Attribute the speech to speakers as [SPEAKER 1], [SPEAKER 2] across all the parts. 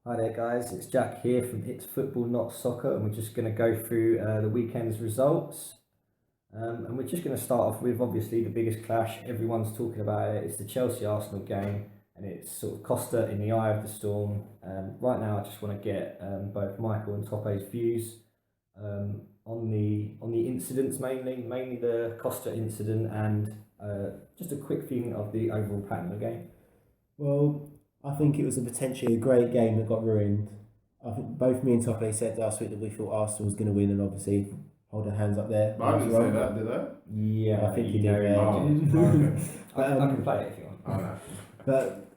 [SPEAKER 1] Hi there, guys. It's Jack here from It's Football Not Soccer, and we're just going to go through the weekend's results. And we're just going to start off with obviously the biggest clash. Everyone's talking about it. It's the Chelsea-Arsenal game, and it's sort of Costa in the eye of the storm. Right now, I just want to get both Michael and Tope's views on the incidents, mainly the Costa incident, and just a quick thing of the overall pattern of the game.
[SPEAKER 2] Well, I think it was potentially a great game that got ruined. I think both me and Tope said last week that we thought Arsenal was going to win, and obviously hold our hands up there.
[SPEAKER 3] But I didn't say that, did I?
[SPEAKER 2] Yeah, I think you did.
[SPEAKER 3] Okay.
[SPEAKER 1] I can play it if you want.
[SPEAKER 3] Oh, no.
[SPEAKER 2] But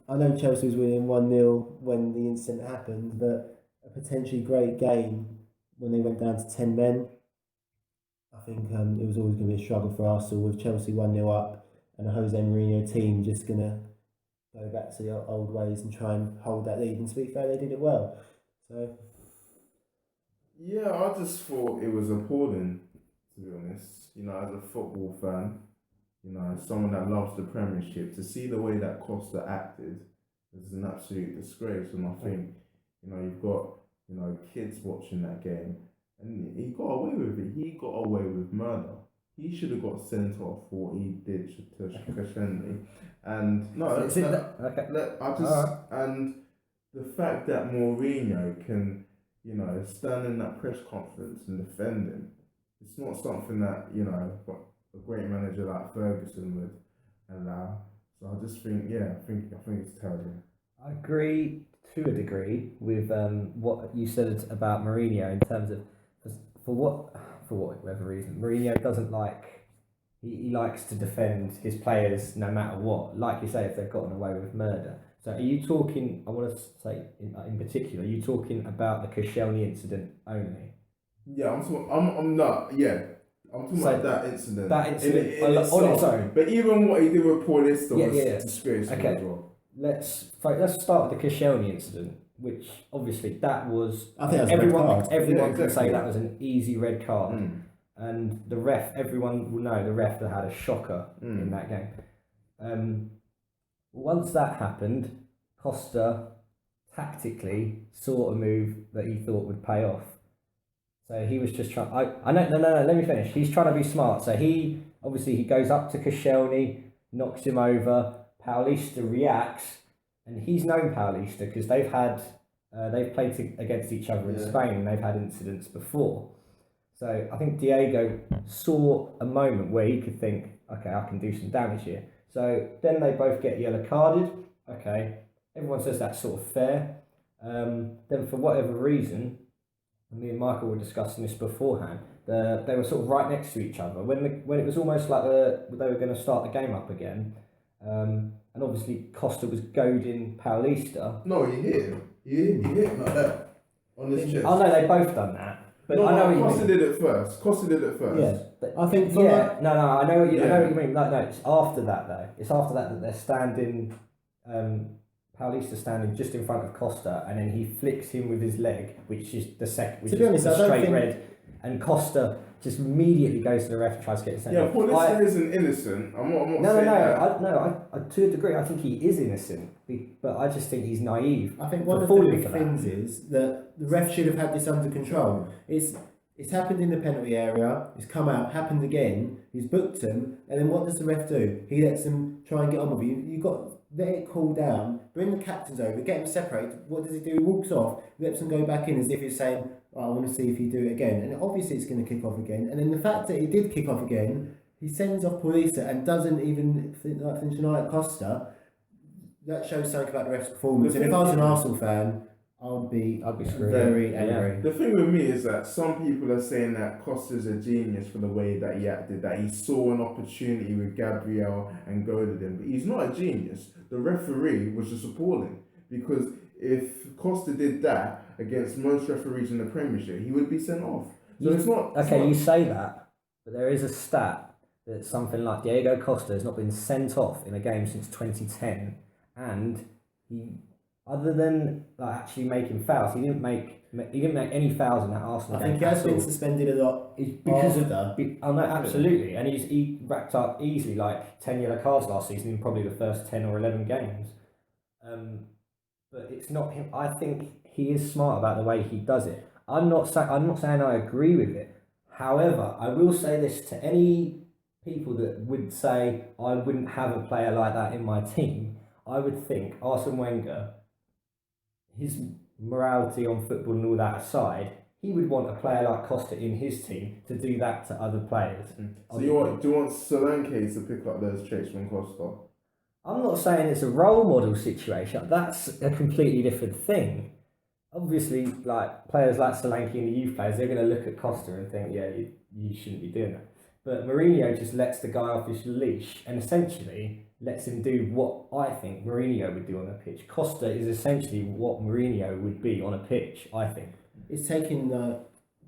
[SPEAKER 2] I know Chelsea was winning 1-0 when the incident happened, but a potentially great game when they went down to 10 men. I think it was always going to be a struggle for Arsenal with Chelsea 1-0 up and a Jose Mourinho team just going to go back to the old ways and try and hold that lead. And to be fair, they did it well. So
[SPEAKER 3] Yeah, I just thought it was appalling, to be honest. As a football fan, as someone that loves the Premiership, to see the way that Costa acted is an absolute disgrace. And I think, you've got, kids watching that game, and he got away with it. He got away with murder. He should have got sent off for what he did to Koscielny. And and the fact that Mourinho can, stand in that press conference and defend him, it's not something that, a great manager like Ferguson would allow. So I just think, I think it's terrible.
[SPEAKER 1] I agree to a degree with what you said about Mourinho in terms of for whatever reason Mourinho doesn't like. He likes to defend his players no matter what. Like you say, if they've gotten away with murder. So are you talking? I want to say in particular, are you talking about the Koscielny incident only?
[SPEAKER 3] Yeah, I'm not. Yeah. I'm talking about that incident.
[SPEAKER 1] That incident
[SPEAKER 3] in
[SPEAKER 1] on its own.
[SPEAKER 3] But even what he did with Paulista was disgraceful
[SPEAKER 1] okay.
[SPEAKER 3] as well.
[SPEAKER 1] Let's start with the Koscielny incident, which obviously that was.
[SPEAKER 2] I think everyone
[SPEAKER 1] can say that was an easy red card, and the ref. Everyone will know the ref that had a shocker in that game. Once that happened, Costa tactically saw a move that he thought would pay off. So he was just trying. No. Let me finish. He's trying to be smart. So he goes up to Koscielny, knocks him over. Paulista reacts, and he's known Paulista because they've played against each other in Spain, and they've had incidents before. So I think Diego saw a moment where he could think, okay, I can do some damage here. So then they both get yellow carded. Okay, everyone says that's sort of fair. Then for whatever reason, me and Michael were discussing this beforehand. They were sort of right next to each other when it was almost like they were going to start the game up again. And obviously Costa was goading Paulista.
[SPEAKER 3] No, he hit him. He hit him like that on his chest.
[SPEAKER 1] I know they both done that. But I know
[SPEAKER 3] Costa did it first.
[SPEAKER 2] Yeah, I think.
[SPEAKER 1] I know what you mean. No, it's after that though. It's after that they're standing. Paulista standing just in front of Costa, and then he flicks him with his leg, which is the second, which is the straight red, and Costa just immediately goes to the ref and tries to get it sent off.
[SPEAKER 3] Paulista isn't innocent. I'm not saying that.
[SPEAKER 1] I to a degree, I think he is innocent, but I just think he's naive.
[SPEAKER 2] I think one of the big things is that the ref should have had this under control. It's happened in the penalty area. It's come out, happened again. He's booked him, and then what does the ref do? He lets him try and get on with you. You got let it cool down. Bring the captains over. Get them separated. What does he do? He walks off. Lets them go back in as if he's saying, I want to see if you do it again. And obviously it's going to kick off again. And then the fact that he did kick off again, he sends off Paulista and doesn't even finish an eye at Costa. That shows something about the ref's performance. And if I was an Arsenal fan, I'd be very angry.
[SPEAKER 3] Yeah. The thing with me is that some people are saying that Costa's a genius for the way that he acted, that he saw an opportunity with Gabriel and goaded him. But he's not a genius. The referee was just appalling, because if Costa did that against most referees in the Premiership, he would be sent off. So it's not...
[SPEAKER 1] Okay, you say that, but there is a stat that something like Diego Costa has not been sent off in a game since 2010, and he... Other than actually making fouls, he didn't make any fouls in that Arsenal game.
[SPEAKER 2] I think he has been suspended a lot
[SPEAKER 1] because of that. Oh no, absolutely, and he racked up easily 10 yellow cards last season in probably the first 10 or 11 games. but it's not him. I think he is smart about the way he does it. I'm not saying I agree with it. However, I will say this to any people that would say I wouldn't have a player like that in my team. I would think Arsene Wenger, his morality on football and all that aside, he would want a player like Costa in his team to do that to other players.
[SPEAKER 3] So do you want Solanke to pick up those traits from Costa?
[SPEAKER 1] I'm not saying it's a role model situation. That's a completely different thing. Obviously, like players like Solanke and the youth players, they're going to look at Costa and think, yeah, you shouldn't be doing that. But Mourinho just lets the guy off his leash and essentially lets him do what I think Mourinho would do on a pitch. Costa is essentially what Mourinho would be on a pitch, I think.
[SPEAKER 2] It's taking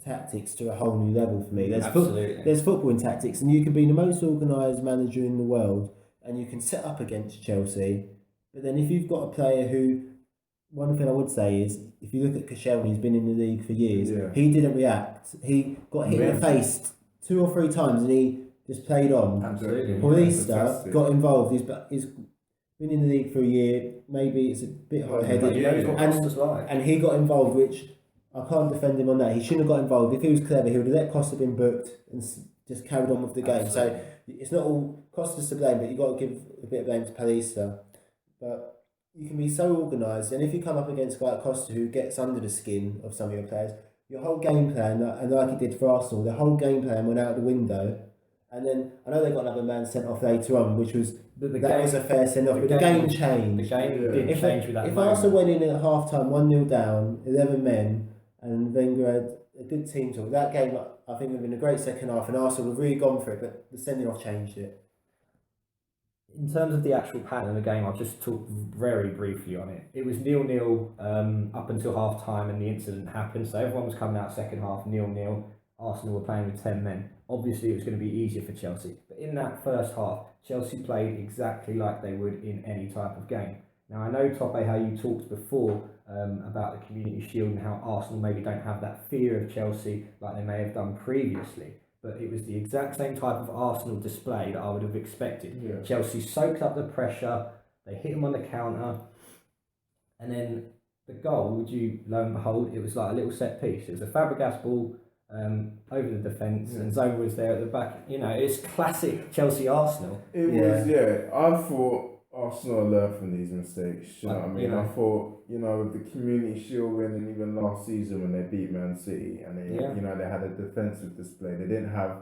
[SPEAKER 2] tactics to a whole new level for me.
[SPEAKER 1] Absolutely.
[SPEAKER 2] There's football in tactics, and you can be the most organised manager in the world, and you can set up against Chelsea. But then if you've got a player who, one thing I would say is, if you look at Koscielny, he's been in the league for years.
[SPEAKER 3] Yeah.
[SPEAKER 2] He didn't react. He got hit in the face 2 or 3 times, and he just played on.
[SPEAKER 1] Absolutely.
[SPEAKER 2] Paulista got involved. He's been in the league for a year. Maybe it's a bit hot-headed, and he got involved, which I can't defend him on that. He shouldn't have got involved. If he was clever, he would have let Costa been booked and just carried on with the game.
[SPEAKER 1] Absolutely.
[SPEAKER 2] So it's not all Costa's to blame, but you've got to give a bit of blame to Paulista. But you can be so organised, and if you come up against a guy like Costa who gets under the skin of some of your players, your whole game plan, and like he did for Arsenal, the whole game plan went out the window. And then I know they got another man sent off later on, which was was a fair send off, but the game changed.
[SPEAKER 1] The game did change with that.
[SPEAKER 2] If Arsenal went in at half time 1-0 down, 11 men, and Wenger had a good team talk, that game I think would have been a great second half, and Arsenal would have really gone for it, but the sending off changed it.
[SPEAKER 1] In terms of the actual pattern of the game, I'll just talk very briefly on it. It was 0-0 up until half time, and the incident happened. So everyone was coming out second half 0-0. Arsenal were playing with 10 men. Obviously, it was going to be easier for Chelsea. But in that first half, Chelsea played exactly like they would in any type of game. Now, I know, Tope, how you talked before about the Community Shield and how Arsenal maybe don't have that fear of Chelsea like they may have done previously. But it was the exact same type of Arsenal display that I would have expected.
[SPEAKER 3] Yeah.
[SPEAKER 1] Chelsea soaked up the pressure, they hit them on the counter, and then the goal, lo and behold, it was like a little set piece. It was a Fabregas ball over the defence, and Zoma was there at the back. You know, it's classic Chelsea Arsenal.
[SPEAKER 3] It was, I thought Arsenal learned from these mistakes. You know what I mean? I thought, with the Community Shield win, and even last season when they beat Man City, and they, they had a defensive display. They didn't have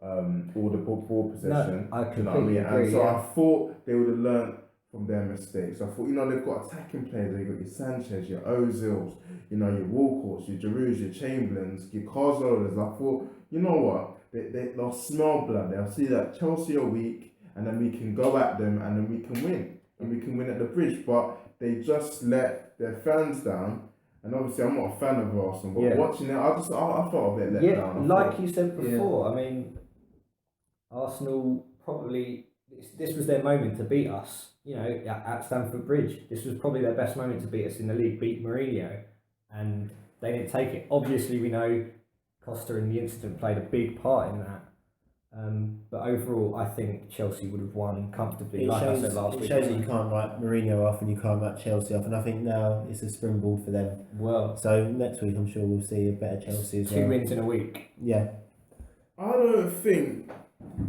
[SPEAKER 3] all the ball possession.
[SPEAKER 1] No, I completely agree.
[SPEAKER 3] And so I thought they would have learned from their mistakes. I thought, they've got attacking players. They've got your Sanchez, your Ozils, your Walcourts, your Giroud, your Chamberlains, your Carzolas. I thought, you know what? They'll smell blood. They'll see that Chelsea are weak, and then we can go at them, and then we can win. And we can win at the bridge. But they just let their fans down. And obviously, I'm not a fan of Arsenal, but watching it, I felt a bit let down.
[SPEAKER 1] Like you said before, I mean, Arsenal probably, this was their moment to beat us, at Stamford Bridge. This was probably their best moment to beat us in the league, beat Mourinho, and they didn't take it. Obviously, we know Costa and the incident played a big part in that. But overall, I think Chelsea would have won comfortably. I said last week.
[SPEAKER 2] It shows that you can't write Mourinho off and you can't write Chelsea off, and I think now it's a springboard for them.
[SPEAKER 1] Well,
[SPEAKER 2] so next week I'm sure we'll see a better Chelsea as well.
[SPEAKER 1] 2 wins in a week.
[SPEAKER 2] Yeah.
[SPEAKER 3] I don't think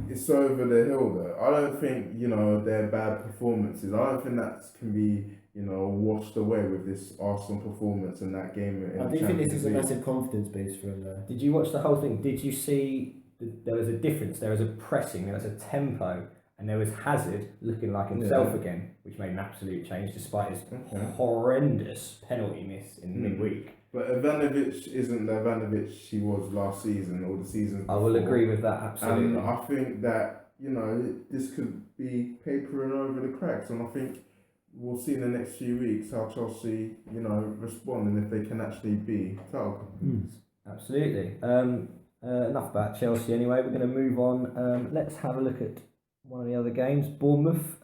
[SPEAKER 3] it's over the hill though. I don't think, their bad performances. I don't think that can be, washed away with this Arsenal performance and that game.
[SPEAKER 2] I do think this is a massive confidence boost for him though.
[SPEAKER 1] Did you watch the whole thing? Did you see there was a difference? There was a pressing, there was a tempo, and there was Hazard looking like himself again, which made an absolute change despite his horrendous penalty miss in midweek.
[SPEAKER 3] But Ivanovic isn't the Ivanovic he was last season or the season before.
[SPEAKER 1] I will agree with that, absolutely.
[SPEAKER 3] And I think that, this could be papering over the cracks, and I think we'll see in the next few weeks how Chelsea, respond and if they can actually be title contenders.
[SPEAKER 1] Absolutely. Enough about Chelsea anyway. We're going to move on. Let's have a look at one of the other games. Bournemouth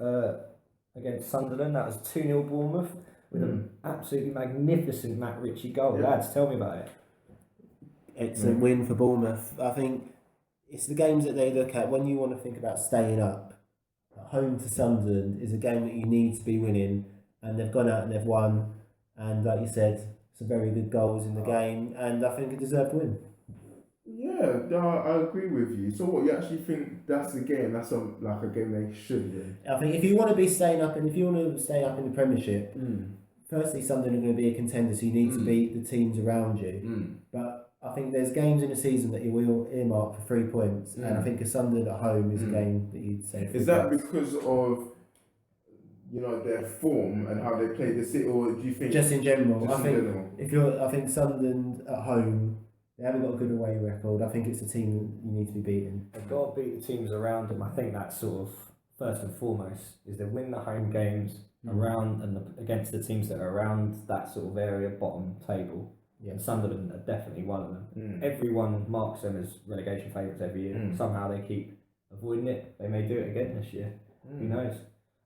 [SPEAKER 1] against Sunderland. That was 2-0 Bournemouth with an absolutely magnificent Matt Ritchie goal. Lads, tell me about it.
[SPEAKER 2] It's a win for Bournemouth. I think it's the games that they look at when you want to think about staying up. Home to Sunderland is a game that you need to be winning, and they've gone out and they've won. and like you said, some very good goals in the game, and I think it deserved to win.
[SPEAKER 3] Yeah, no, I agree with you. So what, you actually think that's a game, that's like a game they should win?
[SPEAKER 2] I think if you want to be staying up, and if you want to stay up in the Premiership, firstly, Sunderland are going to be a contender, so you need to beat the teams around you. But I think there's games in the season that you will earmark for 3 points, and I think a Sunderland at home is a game that you'd say.
[SPEAKER 3] Is that because of their form and how they play the city, or do you think
[SPEAKER 2] just in general? I think Sunderland at home, they haven't got a good away record. I think it's a team you need to be beating.
[SPEAKER 1] They've got to beat the teams around them. I think that's sort of first and foremost is they win the home games around and against the teams that are around that sort of area, bottom table. Yeah. And Sunderland are definitely one of them. Everyone marks them as relegation favourites every year. Somehow they keep avoiding it. They may do it again this year. Who knows?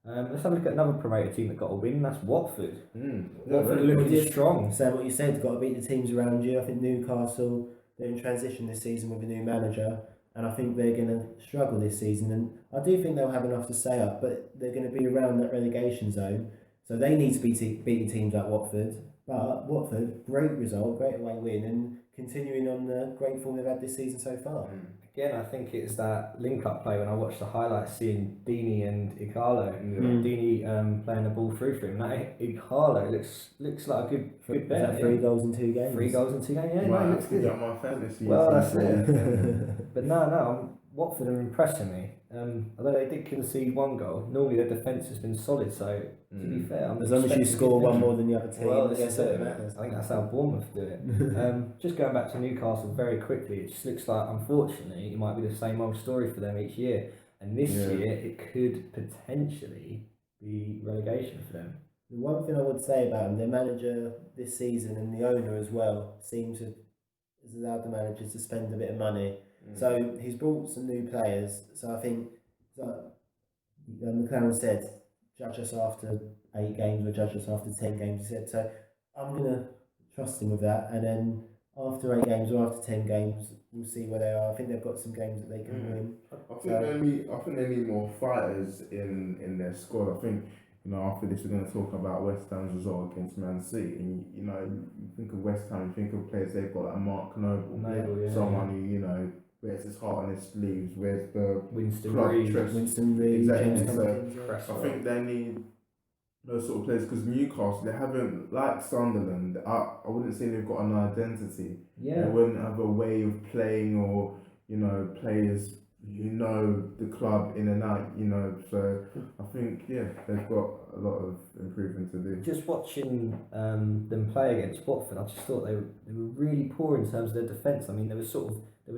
[SPEAKER 1] Let's have a look at another promoted team that got a win. That's Watford. Watford looking strong.
[SPEAKER 2] So what you said, got to beat the teams around you. I think Newcastle, they're in transition this season with a new manager, and I think they're going to struggle this season. And I do think they'll have enough to stay up, but they're going to be around that relegation zone. So they need to be beating teams like Watford. But Watford, great result, great away win, and continuing on the great form they've had this season so far.
[SPEAKER 1] Again, I think it's that link-up play when I watched the highlights, seeing Deeney and Igalo. Deeney playing the ball through for him. That Igalo looks like a good bet.
[SPEAKER 2] 3 goals in 2 games?
[SPEAKER 1] 3 goals in 2 games, yeah.
[SPEAKER 3] Wow,
[SPEAKER 1] no, looks good.
[SPEAKER 3] My fantasy.
[SPEAKER 1] Well, that's it. But no, Watford are impressing me. Although they did concede 1 goal, normally their defence has been solid, so to be fair,
[SPEAKER 2] as long as you score 1 more than the other team,
[SPEAKER 1] well, I think that's how Bournemouth do it. Just going back to Newcastle very quickly, it just looks like, unfortunately, it might be the same old story for them each year, and this year it could potentially be relegation for them.
[SPEAKER 2] The one thing I would say about them, their manager this season and the owner as well, seem to has allowed the managers to spend a bit of money. So he's brought some new players. So I think McLaren said, judge us after 8 games or judge us after 10 games. He said, so I'm going to trust him with that. And then after 8 games or after 10 games, we'll see where they are. I think they've got some games that they can win.
[SPEAKER 3] I think they need more fighters in their squad. I think after this we're going to talk about West Ham's result against Man City, and you think of West Ham, you think of players they've got like Mark Noble, someone who wears his heart on his sleeves, wears the
[SPEAKER 1] Winston Reid,
[SPEAKER 3] exactly. So I think they need those sort of players, because Newcastle, they haven't, like Sunderland, I wouldn't say they've got an identity. They wouldn't have a way of playing, or players the club in and out, so I think they've got a lot of improvement to do.
[SPEAKER 1] Just watching them play against Watford, I just thought they were really poor in terms of their defence. I mean, there was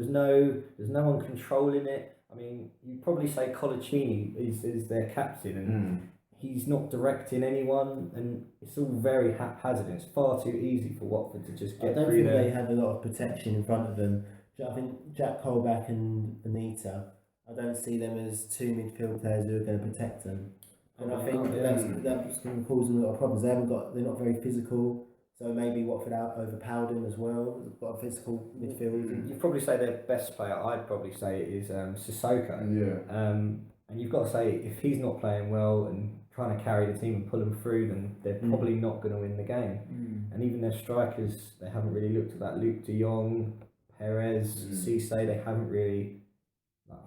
[SPEAKER 1] no one controlling it. I mean, you'd probably say Colaccini is their captain, and he's not directing anyone, and it's all very haphazard. It's far too easy for Watford to just get through.
[SPEAKER 2] I don't think they have a lot of protection in front of them. I think Jack Colback and Anita, I don't see them as 2 midfield players who are going to protect them. And I think that's going to cause them a lot of problems. They're not very physical, so maybe Watford overpowered them as well. They've got a physical midfield.
[SPEAKER 1] You'd probably say their best player, I'd probably say, is Sissoko. And you've got to say, if he's not playing well and trying to carry the team and pull them through, then they're probably not going to win the game. And even their strikers, they haven't really looked at that. Luke de Jong, Perez, Cisse, they haven't really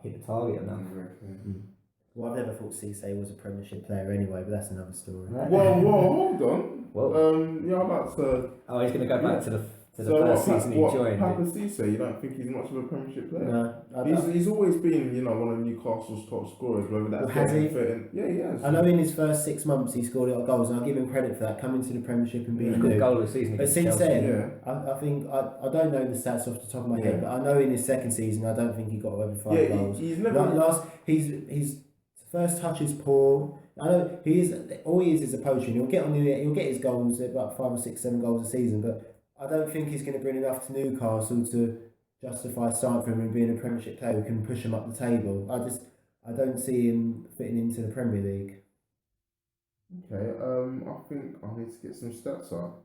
[SPEAKER 1] hit the target enough.
[SPEAKER 2] Well, I've never thought Cisse was a Premiership player anyway, but that's another story.
[SPEAKER 3] Whoa, hold on. I'm about to...
[SPEAKER 1] Oh, he's going to go back to the first season he joined.
[SPEAKER 3] Papa Cisse, you don't think he's much of a Premiership player?
[SPEAKER 2] No.
[SPEAKER 3] He's always been, one of Newcastle's top scorers, whether that's...
[SPEAKER 2] Has he?
[SPEAKER 3] Yeah, he has.
[SPEAKER 2] I know in his first 6 months he scored a lot of goals, and I'll give him credit for that, coming to the Premiership and being
[SPEAKER 1] a good goal of the season.
[SPEAKER 2] But since then, I think, I don't know the stats off the top of my head, but I know in his second season, I don't think he got over 5 goals.
[SPEAKER 3] He's never...
[SPEAKER 2] His first touch is poor. I know he is a poacher, and he'll get his goals, about 5 or 6, 7 goals a season, but I don't think he's going to bring enough to Newcastle to justify starting for him and being a Premiership player who can push him up the table. I don't see him fitting into the Premier League.
[SPEAKER 3] Okay, I think I need to get some stats up.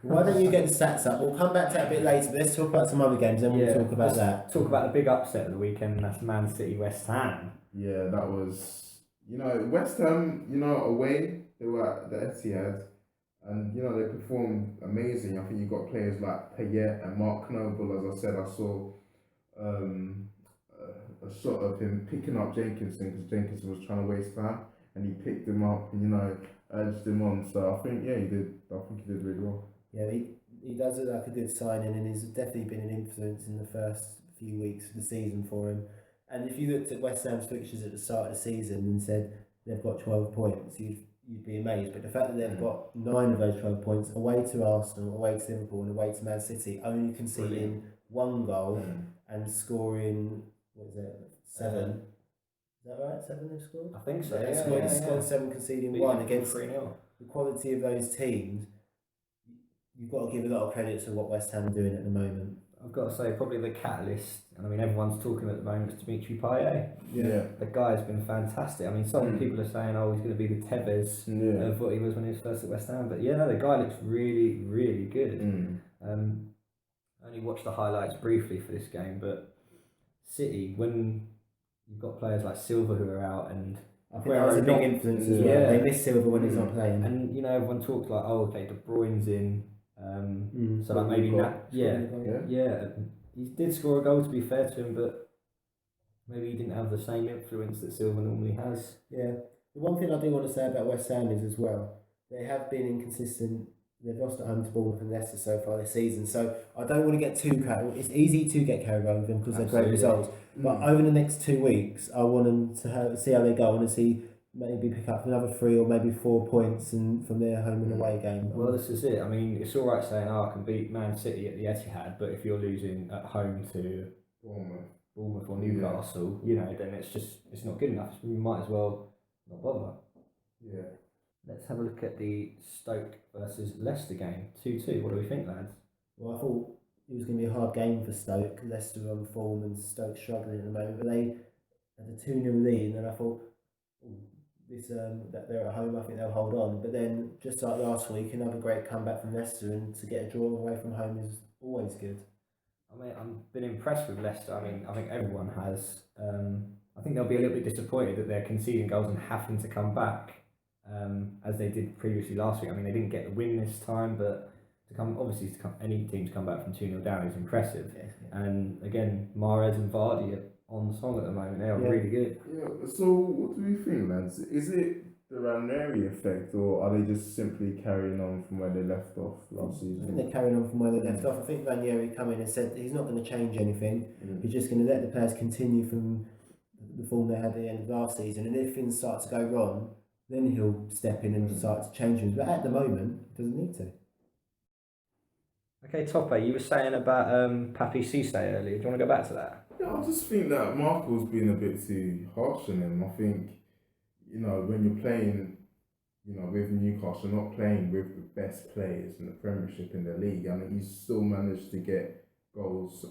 [SPEAKER 2] Why don't you get the stats up? We'll come back to that a bit later, but let's talk about some other games, then we'll talk about that.
[SPEAKER 1] Talk about the big upset of the weekend, and that's Man City West Ham.
[SPEAKER 3] Yeah, that was, West Ham, away, they were at the Etihad. And they performed amazing. I think you got players like Payet and Mark Noble. As I said, I saw um, a shot of him picking up Jenkinson because Jenkinson was trying to waste time, and he picked him up and urged him on. So I think he did. I think he did really well.
[SPEAKER 2] Yeah, he does look like a good signing, and he's definitely been an influence in the first few weeks of the season for him. And if you looked at West Ham's fixtures at the start of the season and said they've got 12 points, you'd be amazed. But the fact that they've got 9 of those 12 points away to Arsenal, away to Liverpool, and away to Man City, only conceding 1 goal and scoring, what is it, 7? Is that right? 7 they've scored?
[SPEAKER 1] I think so.
[SPEAKER 2] They've scored 7, conceding 1 against
[SPEAKER 1] 3-0.
[SPEAKER 2] The quality of those teams. You've got to give a lot of credit to what West Ham are doing at the moment.
[SPEAKER 1] I've got to say, probably the catalyst, and I mean, everyone's talking at the moment, is Dimitri Payet.
[SPEAKER 3] Yeah.
[SPEAKER 1] The guy's been fantastic. I mean, some people are saying, oh, he's going to be the Tevez of what he was when he was first at West Ham. But yeah, no, the guy looks really, really good. I only watched the highlights briefly for this game, but City, when you've got players like Silva who are out, and
[SPEAKER 2] I think that was a big influence as well. They miss Silva when he's not playing.
[SPEAKER 1] And everyone talks like, oh, okay, De Bruyne's in. So like maybe he did score a goal, to be fair to him, but maybe he didn't have the same influence that Silva normally has.
[SPEAKER 2] Yeah. The one thing I do want to say about West Ham is as well, they have been inconsistent. They've lost at home to Bournemouth and Leicester so far this season, so I don't want to get too carried. It's easy to get carried away with them because they're great results. But over the next 2 weeks, I want them to see how they go and see maybe pick up another 3 or maybe 4 points from their home and away game.
[SPEAKER 1] Well, this is it. I mean, it's all right saying, I can beat Man City at the Etihad, but if you're losing at home to Bournemouth or Newcastle, then it's not good enough. You might as well not bother.
[SPEAKER 3] Yeah.
[SPEAKER 1] Let's have a look at the Stoke versus Leicester game. 2-2. What do we think, lads?
[SPEAKER 2] Well, I thought it was going to be a hard game for Stoke. Leicester on form and Stoke struggling at the moment, but they had a 2-0 lead, and I thought, that they're at home, I think they'll hold on. But then, just like last week, another great comeback from Leicester, and to get a draw away from home is always good.
[SPEAKER 1] I mean, I've been impressed with Leicester. I mean, I think everyone has. I think they'll be a little bit disappointed that they're conceding goals and having to come back, as they did previously last week. I mean, they didn't get the win this time, but any team to come back from 2-0 down is impressive.
[SPEAKER 2] Yeah.
[SPEAKER 1] And again, Mahrez and Vardy are on song at the moment. They are really good.
[SPEAKER 3] Yeah. So, what do you think, lads? Is it the Ranieri effect, or are they just simply carrying on from where they left off last season?
[SPEAKER 2] I think they're carrying on from where they left off. I think Ranieri come in and said he's not going to change anything. He's just going to let the players continue from the form they had at the end of last season, and if things start to go wrong, then he'll step in and start to change things. But at the moment, he doesn't need to.
[SPEAKER 1] Okay, Toppe, you were saying about Papi Cisse earlier. Do you want to go back to that?
[SPEAKER 3] Yeah, I just think that Marco's been a bit too harsh on him. I think, when you're playing, with Newcastle, not playing with the best players in the Premiership in the league, I mean, he's still managed to get goals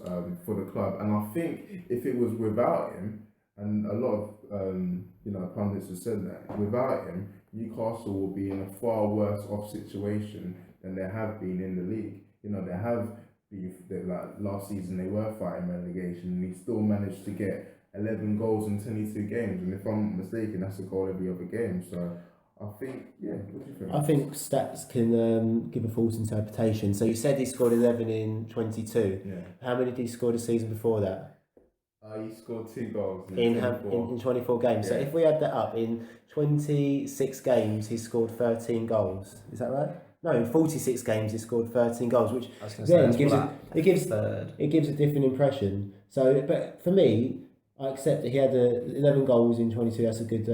[SPEAKER 3] for the club. And I think if it was without him, and a lot of pundits have said that, without him, Newcastle will be in a far worse off situation than they have been in the league. They have like last season they were fighting relegation, and he still managed to get 11 goals in 22 games, and if I'm not mistaken, that's a goal every other game. So I think, what do you think?
[SPEAKER 2] I think stats can give a false interpretation. So you said he scored 11 in 22.
[SPEAKER 3] Yeah.
[SPEAKER 2] How many did he score the season before that?
[SPEAKER 3] He scored 2 goals
[SPEAKER 2] in 24 games.
[SPEAKER 3] Yeah.
[SPEAKER 2] So if we add that up, in 26 games he scored 13 goals. Is that right? No, in 46 games he scored 13 goals, which then gives a different impression. So, but for me, I accept that he had 11 goals in 22. That's a good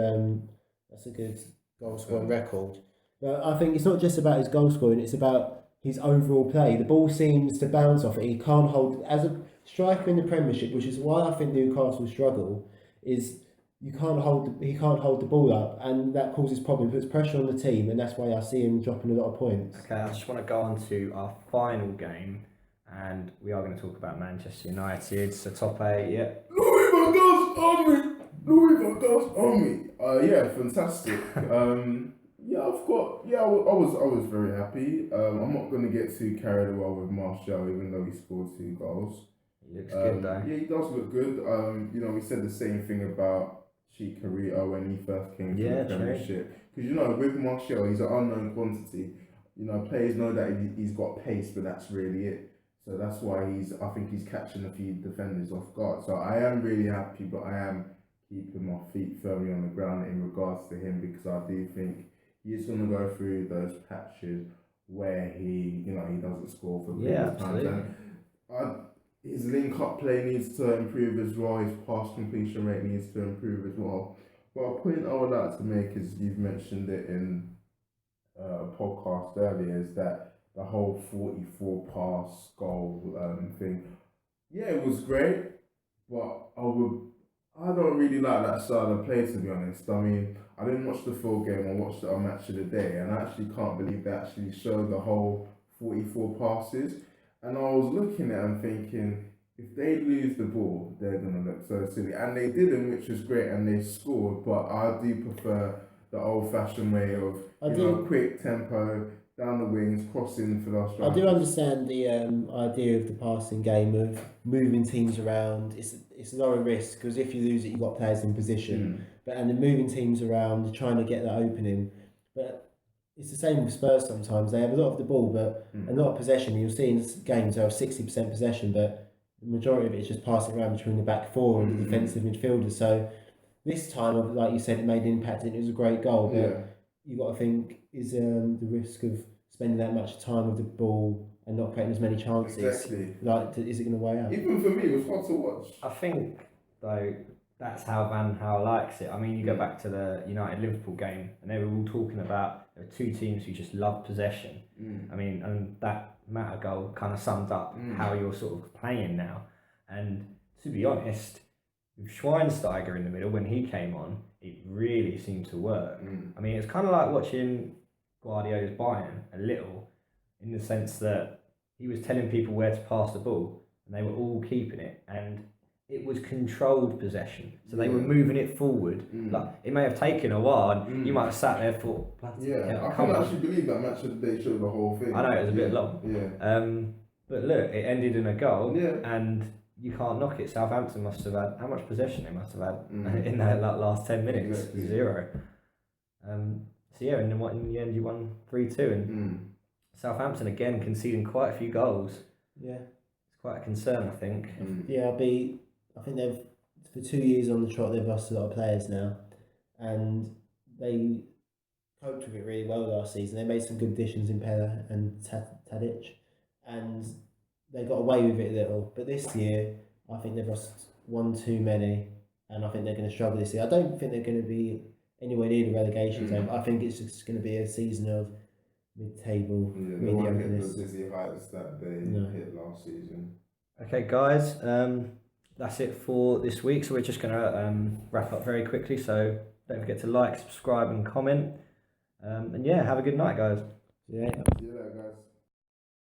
[SPEAKER 2] goal scoring record. But I think it's not just about his goal scoring; it's about his overall play. The ball seems to bounce off it. He can't hold as a striker in the Premiership, which is why I think Newcastle struggle. He can't hold the ball up, and that causes problems. Puts pressure on the team, and that's why I see him dropping a lot of points.
[SPEAKER 1] Okay, I just want to go on to our final game, and we are going to talk about Manchester United. So top 8, yeah.
[SPEAKER 3] Louis van Gaal's army. Yeah, fantastic. I was very happy. I'm not going to get too carried away with Martial, even though he scored 2 goals.
[SPEAKER 1] He looks good though.
[SPEAKER 3] Yeah, he does look good. We said the same thing about Chicharito when he first came to the Premiership. Because with Martial, he's an unknown quantity. players know that he's got pace, but that's really it. So that's why I think he's catching a few defenders off guard. So I am really happy, but I am keeping my feet firmly on the ground in regards to him, because I do think he's going to go through those patches where he doesn't score for previous times. And his link-up play needs to improve as well. His pass completion rate needs to improve as well. But a point I would like to make is, you've mentioned it in a podcast earlier, is that the whole 44 pass goal thing. Yeah, it was great, but I don't really like that style of play, to be honest. I mean, I didn't watch the full game. I watched a match of the day, and I actually can't believe they actually showed the whole 44 passes. And I was looking at them thinking, if they lose the ball, they're going to look so silly. And they didn't, which was great, and they scored. But I do prefer the old-fashioned way of quick tempo, down the wings, crossing for the strikers.
[SPEAKER 2] I do understand the idea of the passing game, of moving teams around. It's a lower risk, because if you lose it, you've got players in position. And then moving teams around, trying to get that opening. But it's the same with Spurs sometimes. They have a lot of the ball, but a lot of possession. You'll see in games they have 60% possession, but the majority of it is just passing around between the back four and the defensive midfielders. So this time, like you said, it made an impact and it was a great goal. But you've got to think, is the risk of spending that much time with the ball and not creating as many chances, is it going to weigh out?
[SPEAKER 3] Even for me, it was fun to watch.
[SPEAKER 1] I think, though, that's how Van Gaal likes it. I mean, you go back to the United-Liverpool game, and they were all talking about there were two teams who just love possession. I mean, and that Mata goal kind of summed up how you're sort of playing now. And to be honest, with Schweinsteiger in the middle, when he came on, it really seemed to work. I mean, it's kind of like watching Guardiola's Bayern a little, in the sense that he was telling people where to pass the ball, and they were all keeping it, and it was controlled possession. So they were moving it forward. Like, it may have taken a while, and you might have sat there for.
[SPEAKER 3] I can't actually believe that match of the day showed the whole thing.
[SPEAKER 1] I know, it was a bit long. But look, it ended in a goal, and you can't knock it. Southampton must have had, how much possession they must have had in that last 10 minutes? Exactly. 0. So yeah, and in the end you won 3-2, and Southampton again conceding quite a few goals. Yeah, it's quite a concern, I think.
[SPEAKER 2] Yeah, I think they've, for 2 years on the trot, they've lost a lot of players now, and they coped with it really well last season. They made some good additions in Pella and Tadic, and they got away with it a little. But this year, I think they've lost one too many, and I think they're going to struggle this year. I don't think they're going to be anywhere near the relegation zone. I think it's just going to be a season of mid-table mediocreness.
[SPEAKER 3] They won't hit the dizzy heights that they hit last season.
[SPEAKER 1] Okay, guys, that's it for this week. So we're just going to wrap up very quickly. So don't forget to like, subscribe, and comment. And yeah, have a good night, guys.
[SPEAKER 2] Yeah.
[SPEAKER 3] See you later, guys.